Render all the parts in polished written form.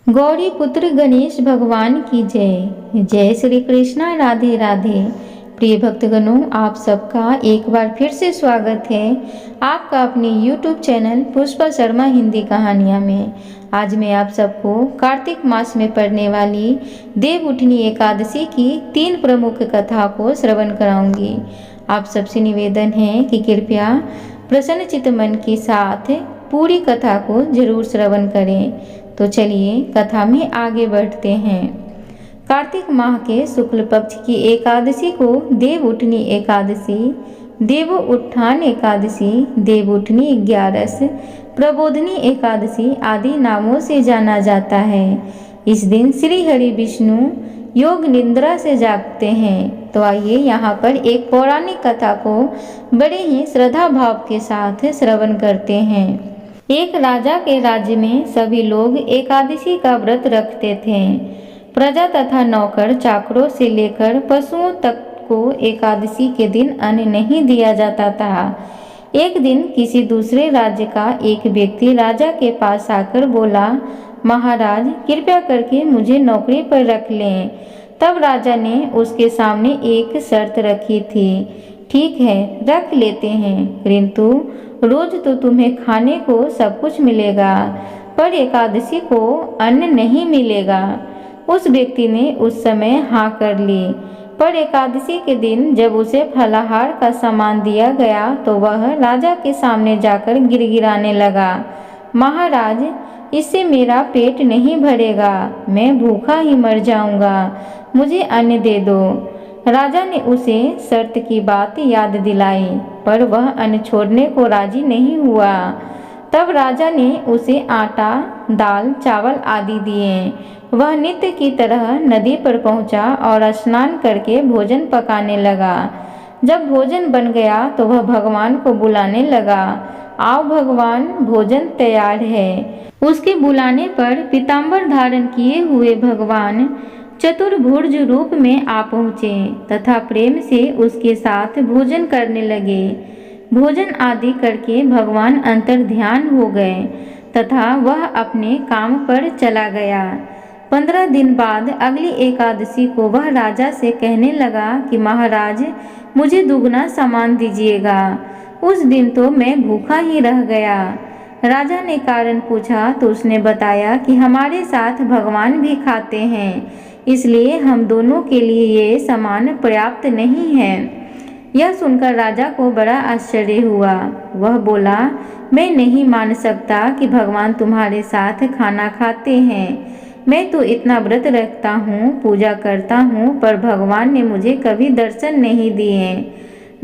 गौरी पुत्र गणेश भगवान की जय। जय श्री कृष्णा, राधे राधे। प्रिय भक्तगणों, आप सबका एक बार फिर से स्वागत है आपका अपने YouTube चैनल पुष्पा शर्मा हिंदी कहानियाँ में। आज मैं आप सबको कार्तिक मास में पड़ने वाली देव उठनी एकादशी की 3 प्रमुख कथा को श्रवण कराऊंगी। आप सबसे निवेदन है कि कृपया प्रसन्न चित्त मन के साथ पूरी कथा को जरूर श्रवण करें। तो चलिए कथा में आगे बढ़ते हैं। कार्तिक माह के शुक्ल पक्ष की एकादशी को देव उठनी एकादशी, देव उत्थान एकादशी, देव उठनी 11, प्रबोधनी एकादशी आदि नामों से जाना जाता है। इस दिन श्री हरि विष्णु योग निद्रा से जागते हैं। तो आइए यहाँ पर एक पौराणिक कथा को बड़े ही श्रद्धा भाव के साथ श्रवण करते हैं। एक राजा के राज्य में सभी लोग एकादशी का व्रत रखते थे। प्रजा तथा नौकर चाकरों से लेकर पशुओं तक को एकादशी के दिन अन्न नहीं दिया जाता था। एक दिन किसी दूसरे राज्य का एक व्यक्ति राजा के पास आकर बोला, महाराज कृपया करके मुझे नौकरी पर रख लें। तब राजा ने उसके सामने एक शर्त रखी थी, ठीक है रख लेते हैं, परंतु रोज तो तुम्हें खाने को सब कुछ मिलेगा, पर एकादशी को अन्न नहीं मिलेगा। उस व्यक्ति ने उस समय हाँ कर ली, पर एकादशी के दिन जब उसे फलाहार का सामान दिया गया तो वह राजा के सामने जाकर गिड़गिड़ाने लगा, महाराज इससे मेरा पेट नहीं भरेगा, मैं भूखा ही मर जाऊंगा, मुझे अन्न दे दो। राजा ने उसे शर्त की बात याद दिलाई, पर वह अन्न छोड़ने को राजी नहीं हुआ। तब राजा ने उसे आटा, दाल, चावल आदि दिए। वह नित्य की तरह नदी पर पहुंचा और स्नान करके भोजन पकाने लगा। जब भोजन बन गया तो वह भगवान को बुलाने लगा, आओ भगवान भोजन तैयार है। उसके बुलाने पर पीताम्बर धारण किए हुए भगवान चतुर्भुज रूप में आ पहुँचे तथा प्रेम से उसके साथ भोजन करने लगे। भोजन आदि करके भगवान अंतर ध्यान हो गए तथा वह अपने काम पर चला गया। 15 दिन बाद अगली एकादशी को वह राजा से कहने लगा कि महाराज मुझे दुगना सामान दीजिएगा, उस दिन तो मैं भूखा ही रह गया। राजा ने कारण पूछा तो उसने बताया कि हमारे साथ भगवान भी खाते हैं, इसलिए हम दोनों के लिए ये सामान पर्याप्त नहीं है। यह सुनकर राजा को बड़ा आश्चर्य हुआ। वह बोला, मैं नहीं मान सकता कि भगवान तुम्हारे साथ खाना खाते हैं। मैं तो इतना व्रत रखता हूँ, पूजा करता हूँ, पर भगवान ने मुझे कभी दर्शन नहीं दिए।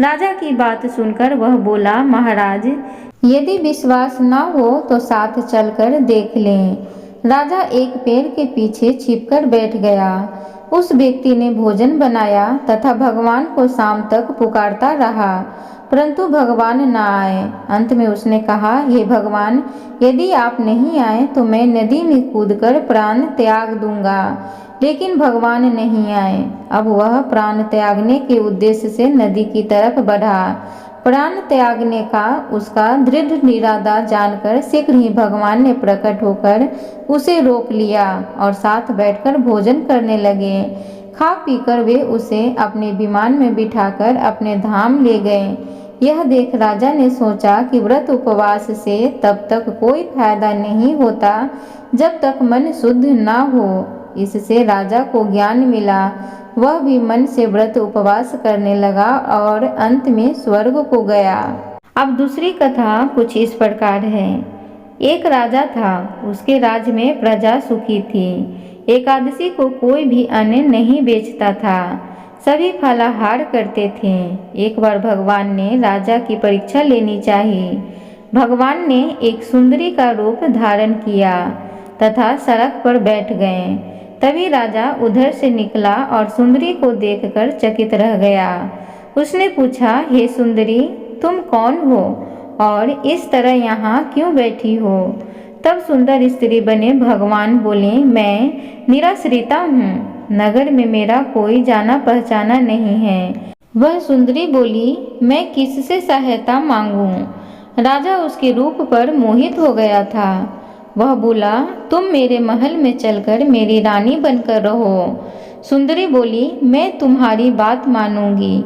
राजा की बात सुनकर वह बोला, महाराज यदि विश्वास न हो तो साथ चलकर देख लें। राजा एक पेड़ के पीछे छिपकर बैठ गया। उस व्यक्ति ने भोजन बनाया तथा भगवान को शाम तक पुकारता रहा, परंतु भगवान न आए। अंत में उसने कहा, हे भगवान यदि आप नहीं आए तो मैं नदी में कूदकर प्राण त्याग दूंगा। लेकिन भगवान नहीं आए। अब वह प्राण त्यागने के उद्देश्य से नदी की तरफ बढ़ा। प्राण त्यागने का उसका दृढ़ इरादा जानकर शीघ्र ही भगवान ने प्रकट होकर उसे रोक लिया और साथ बैठकर भोजन करने लगे। खा पीकर वे उसे अपने विमान में बिठाकर अपने धाम ले गए। यह देख राजा ने सोचा कि व्रत उपवास से तब तक कोई फायदा नहीं होता जब तक मन शुद्ध न हो। इससे राजा को ज्ञान मिला। वह भी मन से व्रत उपवास करने लगा और अंत में स्वर्ग को गया। अब दूसरी कथा कुछ इस प्रकार है। एक राजा था, उसके राज्य में प्रजा सुखी थी। एकादशी को कोई भी अन्न नहीं बेचता था, सभी फलाहार करते थे। एक बार भगवान ने राजा की परीक्षा लेनी चाहिए। भगवान ने एक सुंदरी का रूप धारण किया तथा सड़क पर बैठ गए। तभी राजा उधर से निकला और सुंदरी को देखकर चकित रह गया। उसने पूछा, हे सुंदरी तुम कौन हो और इस तरह यहाँ क्यों बैठी हो? तब सुंदर स्त्री बने भगवान बोले, मैं निराश्रिता हूँ, नगर में मेरा कोई जाना पहचाना नहीं है। वह सुंदरी बोली, मैं किससे सहायता मांगूं? राजा उसके रूप पर मोहित हो गया था। वह बोला, तुम मेरे महल में चलकर मेरी रानी बनकर रहो। सुंदरी बोली, मैं तुम्हारी बात मानूंगी,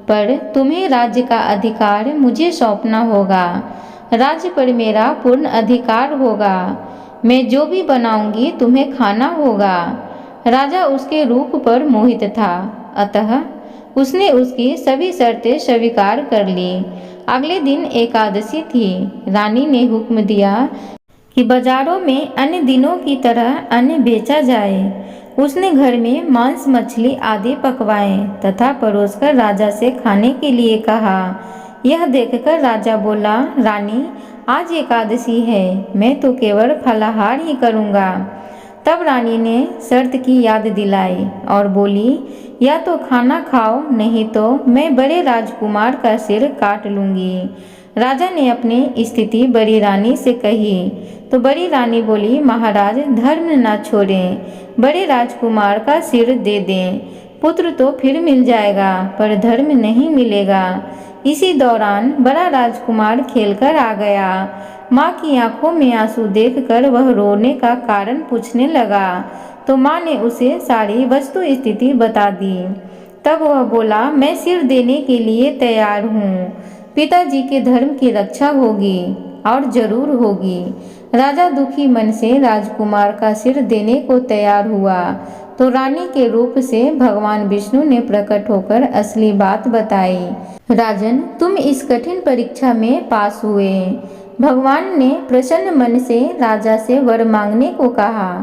पर तुम्हें राज्य का अधिकार मुझे सौंपना होगा। राज्य पर मेरा पूर्ण अधिकार होगा। मैं जो भी बनाऊंगी तुम्हें खाना होगा। राजा उसके रूप पर मोहित था, अतः उसने उसकी सभी शर्तें स्वीकार कर ली। अगले दिन एकादशी थी। रानी ने हुक्म दिया कि बाजारों में अन्य दिनों की तरह अन्न बेचा जाए। उसने घर में मांस मछली आदि पकवाए तथा परोसकर राजा से खाने के लिए कहा। यह देखकर राजा बोला, रानी, आज एकादशी है, मैं तो केवल फलाहार ही करूँगा। तब रानी ने शर्त की याद दिलाई और बोली, या तो खाना खाओ, नहीं तो मैं बड़े राजकुमार का सिर काट लूँगी। राजा ने अपनी स्थिति बड़ी रानी से कही तो बड़ी रानी बोली, महाराज, धर्म न छोड़ें, बड़े राजकुमार का सिर दे दें। पुत्र तो फिर मिल जाएगा, पर धर्म नहीं मिलेगा। इसी दौरान बड़ा राजकुमार खेलकर आ गया। माँ की आंखों में आंसू देखकर वह रोने का कारण पूछने लगा, तो माँ ने उसे सारी वस्तु स्थिति बता दी। तब वह बोला, मैं सिर देने के लिए तैयार हूँ। पिताजी के धर्म की रक्षा होगी और जरूर होगी। राजा दुखी मन से राजकुमार का सिर देने को तैयार हुआ तो रानी के रूप से भगवान विष्णु ने प्रकट होकर असली बात बताई। राजन, तुम इस कठिन परीक्षा में पास हुए। भगवान ने प्रसन्न मन से राजा से वर मांगने को कहा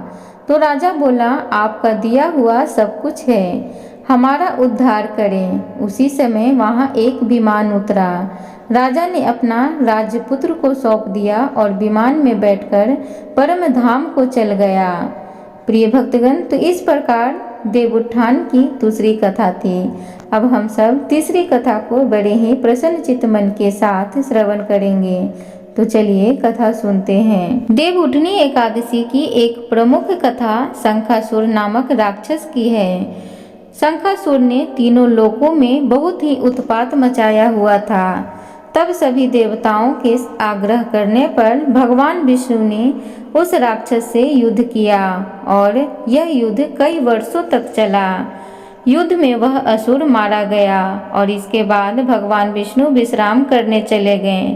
तो राजा बोला, आपका दिया हुआ सब कुछ है, हमारा उद्धार करें। उसी समय वहाँ एक विमान उतरा। राजा ने अपना राजपुत्र को सौंप दिया और विमान में बैठकर परम धाम को चल गया। प्रिय भक्तगण, तो इस प्रकार देवोत्थान की दूसरी कथा थी। अब हम सब तीसरी कथा को बड़े ही प्रसन्नचित्त मन के साथ श्रवण करेंगे। तो चलिए कथा सुनते हैं। देवउठनी एकादशी की एक प्रमुख कथा शंखासुर नामक राक्षस की है। शंखासुर ने तीनों लोकों में बहुत ही उत्पात मचाया हुआ था। तब सभी देवताओं के आग्रह करने पर भगवान विष्णु ने उस राक्षस से युद्ध किया और यह युद्ध कई वर्षों तक चला। युद्ध में वह असुर मारा गया और इसके बाद भगवान विष्णु विश्राम करने चले गए।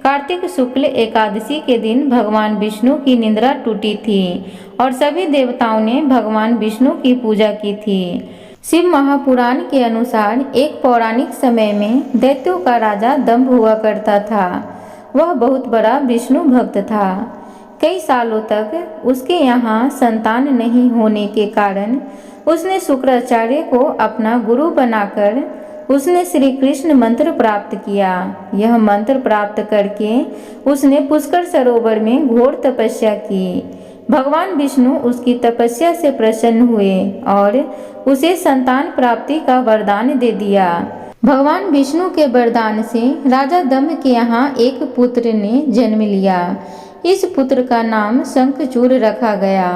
कार्तिक शुक्ल एकादशी के दिन भगवान विष्णु की निद्रा टूटी थी और सभी देवताओं ने भगवान विष्णु की पूजा की थी। शिव महापुराण के अनुसार एक पौराणिक समय में दैत्यों का राजा दंभ हुआ करता था। वह बहुत बड़ा विष्णु भक्त था। कई सालों तक उसके यहाँ संतान नहीं होने के कारण उसने शुक्राचार्य को अपना गुरु बनाकर उसने श्री कृष्ण मंत्र प्राप्त किया। यह मंत्र प्राप्त करके उसने पुष्कर सरोवर में घोर तपस्या की। भगवान विष्णु उसकी तपस्या से प्रसन्न हुए और उसे संतान प्राप्ति का वरदान दे दिया। भगवान विष्णु के वरदान से राजा दंभ के यहाँ एक पुत्र ने जन्म लिया। इस पुत्र का नाम शंखचूड़ रखा गया।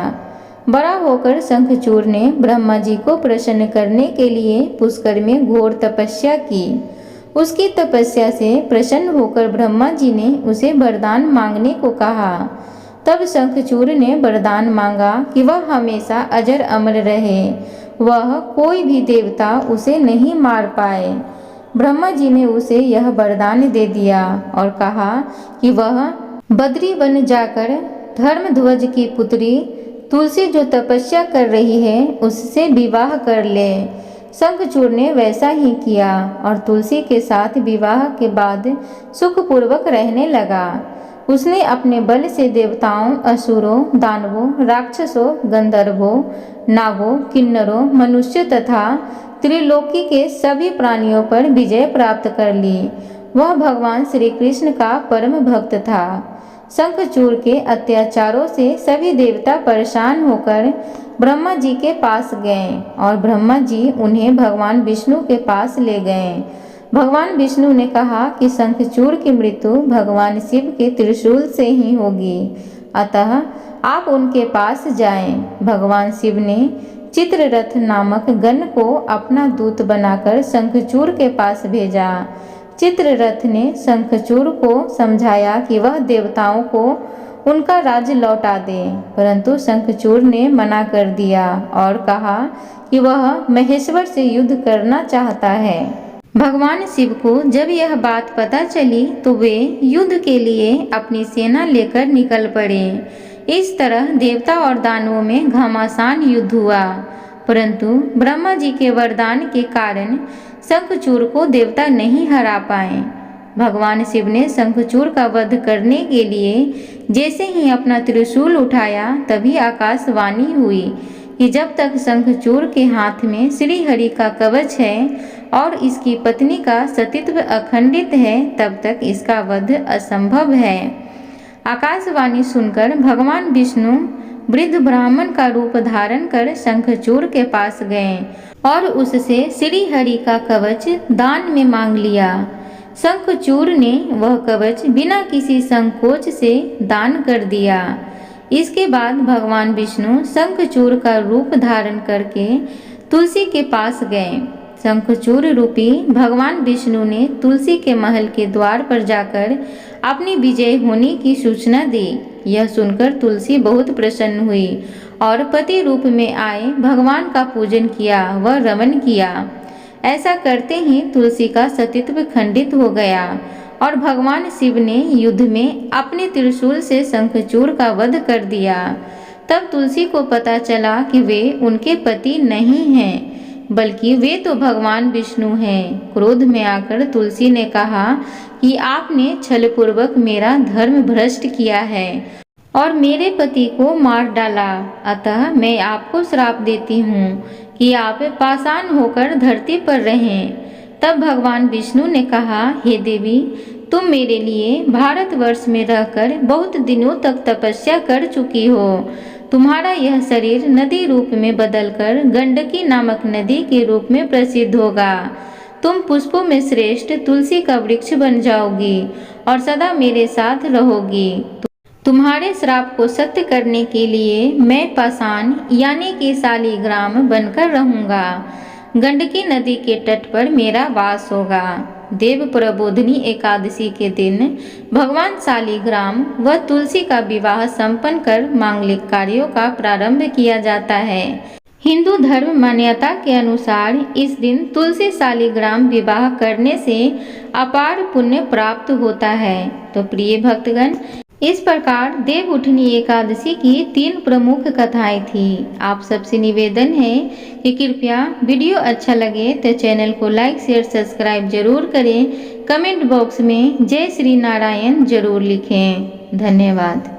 बड़ा होकर शंखचूड़ ने ब्रह्मा जी को प्रसन्न करने के लिए पुष्कर में घोर तपस्या की। उसकी तपस्या से प्रसन्न होकर ब्रह्मा जी ने उसे वरदान मांगने को कहा। तब शंखचूड़ ने वरदान मांगा कि वह हमेशा अजर अमर रहे, वह कोई भी देवता उसे नहीं मार पाए। ब्रह्मा जी ने उसे यह वरदान दे दिया और कहा कि वह बद्री वन जाकर धर्मध्वज की पुत्री तुलसी जो तपस्या कर रही है उससे विवाह कर ले। शंखचूड़ ने वैसा ही किया और तुलसी के साथ विवाह के बाद सुखपूर्वक रहने लगा। उसने अपने बल से देवताओं, असुरों, दानवों, राक्षसों, गंधर्वों, नागों, किन्नरों, मनुष्य तथा त्रिलोकी के सभी प्राणियों पर विजय प्राप्त कर ली। वह भगवान श्री कृष्ण का परम भक्त था। शंखचूड़ के अत्याचारों से सभी देवता परेशान होकर ब्रह्मा जी के पास गए और ब्रह्मा जी उन्हें भगवान विष्णु के पास ले गए। भगवान विष्णु ने कहा कि शंखचूड़ की मृत्यु भगवान शिव के त्रिशूल से ही होगी, अतः आप उनके पास जाएं। भगवान शिव ने चित्ररथ नामक गण को अपना दूत बनाकर शंखचूड़ के पास भेजा। चित्ररथ ने शंखचूड़ को समझाया कि वह देवताओं को उनका राज्य लौटा दे। परंतु शंखचूड़ ने मना कर दिया और कहा कि वह महेश्वर से युद्ध करना चाहता है। भगवान शिव को जब यह बात पता चली तो वे युद्ध के लिए अपनी सेना लेकर निकल पड़े। इस तरह देवता और दानवों में घमासान युद्ध हुआ, परंतु ब्रह्मा जी के वरदान के कारण शंखचूड़ को देवता नहीं हरा पाए। भगवान शिव ने शंखचूड़ का वध करने के लिए जैसे ही अपना त्रिशूल उठाया तभी आकाशवाणी हुई कि जब तक शंखचूड़ के हाथ में श्री हरि का कवच है और इसकी पत्नी का सतीत्व अखंडित है तब तक इसका वध असंभव है। आकाशवाणी सुनकर भगवान विष्णु वृद्ध ब्राह्मण का रूप धारण कर शंखचूड़ के पास गए और उससे श्री हरि का कवच दान में मांग लिया। शंखचूड़ ने वह कवच बिना किसी संकोच से दान कर दिया। इसके बाद भगवान विष्णु शंखचूड़ का रूप धारण करके तुलसी के पास गए। शंखचूड़ रूपी भगवान विष्णु ने तुलसी के महल के द्वार पर जाकर अपनी विजय होने की सूचना दी। यह सुनकर तुलसी बहुत प्रसन्न हुई और पति रूप में आए भगवान का पूजन किया व रमन किया। ऐसा करते ही तुलसी का सतीत्व खंडित हो गया और भगवान शिव ने युद्ध में अपने त्रिशूल से शंखचूड़ का वध कर दिया। तब तुलसी को पता चला कि वे उनके पति नहीं हैं, बल्कि वे तो भगवान विष्णु हैं। क्रोध में आकर तुलसी ने कहा कि आपने छलपूर्वक मेरा धर्म भ्रष्ट किया है और मेरे पति को मार डाला, अतः मैं आपको श्राप देती हूँ कि आप पाषाण होकर धरती पर रहें। तब भगवान विष्णु ने कहा, हे देवी, तुम मेरे लिए भारतवर्ष में रहकर बहुत दिनों तक तपस्या कर चुकी हो। तुम्हारा यह शरीर नदी रूप में बदलकर गंडकी नामक नदी के रूप में प्रसिद्ध होगा। तुम पुष्पों में श्रेष्ठ तुलसी का वृक्ष बन जाओगी और सदा मेरे साथ रहोगी। तुम्हारे श्राप को सत्य करने के लिए मैं पाषाण यानी कि शालिग्राम बनकर रहूंगा। गंडकी नदी के तट पर मेरा वास होगा। देव प्रबोधिनी एकादशी के दिन भगवान शालिग्राम व तुलसी का विवाह संपन्न कर मांगलिक कार्यों का प्रारंभ किया जाता है। हिंदू धर्म मान्यता के अनुसार इस दिन तुलसी शालिग्राम विवाह करने से अपार पुण्य प्राप्त होता है। तो प्रिय भक्तगण, इस प्रकार देव उठनी एकादशी की 3 प्रमुख कथाएं थी। आप सबसे निवेदन है कि कृपया वीडियो अच्छा लगे तो चैनल को लाइक शेयर सब्सक्राइब जरूर करें। कमेंट बॉक्स में जय श्री नारायण जरूर लिखें। धन्यवाद।